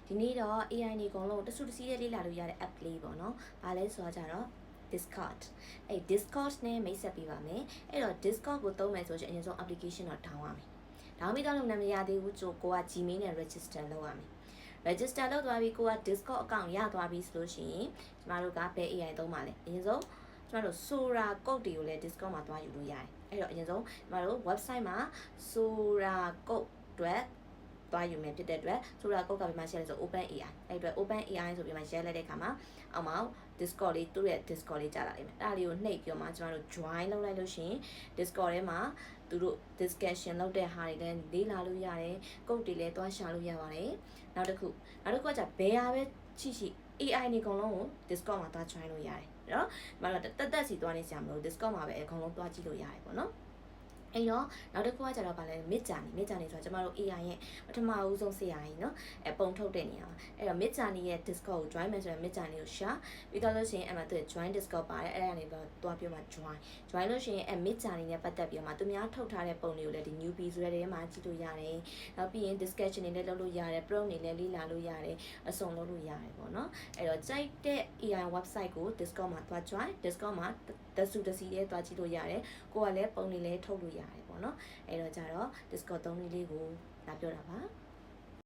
ဒီနေ့တော့ AI နေအကုန်လုံးတဆူတစီရဲ့လေးလာလို့ရတဲ့ app လေးပေါ့နော်။ဘာလဲဆိုတော့ကြတော့ Discord အဲ့ Discord နဲ့မိတ်ဆက်ပေးပါမယ်။အဲ့တော့ Discord ကိုသုံးမယ်ဆိုရင်အရင်ဆုံး application တော့ down ရမယ်။ down ပြီးတော့လုံးနာမည်ရသေးဘူးဆိုကိုက Gmail နဲ့ register လုပ်ရမယ်။ register လုပ်သွားပြီးကိုက Discord account ရသွားပြီဆိုလို့ရှိရင်ကျမတို့ကဘယ် AI သုံးပါလဲ။အရင်ဆုံးကျမတို့ Sora code တွေကိုလည်း Discord မှာသွားယူလို့ရတယ်။အဲ့တော့အရင်ဆုံးကျမတို့ website မှာ Sora code အတွက်သွားယူမယ်ဖြစ်တဲ့အတွက်Sora code ကဘယ်မှာရှယ်လဲဆို Open AI အဲ့အတွက် Open AI ဆိုပြီးမှရှယ်လိုက်တဲ့အခါမှာအောက်မှာ Discord လေးသူ့ရဲ့ Discord လေးကြာလာလိမ့်မယ်အဲ့ဒါလေးကိုနှိပ်ပြီးမှကျမတို့ join လုပ်လိုက်လို့ရှိရင် Discord ထဲမှာသူတို့ discussion လုပ်တဲ့ဟာတွေလည်းလေးလာလို့ရတယ် code တွေလည်းသွားရှာလို့ရပါတယ်နောက်တစ်ခုကじゃဘယ်ဟာပဲရှိ AI နေအကုန်လုံးကို Discord မှာသွား join လို့ရတယ်နော်မတော်တက်စီသွားနေစရာမလို Discord မှာပဲအကုန်လုံးသွားကြည့်လို့ရတယ်ပေါ့နော်အဲ့တော့နောက်တစ်ခုကကြတော့ဗာလဲ mid journey ဆိုတော့ကျမတို့ AI ရဲ့ပထမဦးဆုံးဆရာကြီးเนาะပုံထုတ်တဲ့နေရာမှာအဲ့တော့ mid journey ရဲ့ Discord ကို join မယ်ဆိုရင် mid journey ကို share ပြီးတော့လို့ရှိရင်အဲ့မှာသူ join Discord ပါတယ်အဲ့ဒါကနေတော့တွားပြောမှာ join လို့ရှိရင်အဲ့ mid journey နဲ့ပတ်သက်ပြီးတော့မှသူများထုတ်ထားတဲ့ပုံတွေကိုလည်းဒီ newbie ဆိုတဲ့နေရာမှာကြည့်လို့ရတယ်နောက်ပြီးရင် discussion တွေလည်းလုပ်လို့ရတယ် pro တွေလည်းလေ့လာလို့ရတယ်အစုံလုပ်လို့ရတယ်ပေါ့เนาะအဲ့တော့ကြိုက်တဲ့ AI website ကို Discord မှာတွား join Discord မှာတဆူတစီလေးတွားကြည့်လို့ရတယ်ကိုကလည်းပုံတွေလည်းထုတ်လို့ရတယ်ပေါ့နော်အဲ့တော့ကြတော့ Discord သုံးလေးကိုလာပြောတာပါ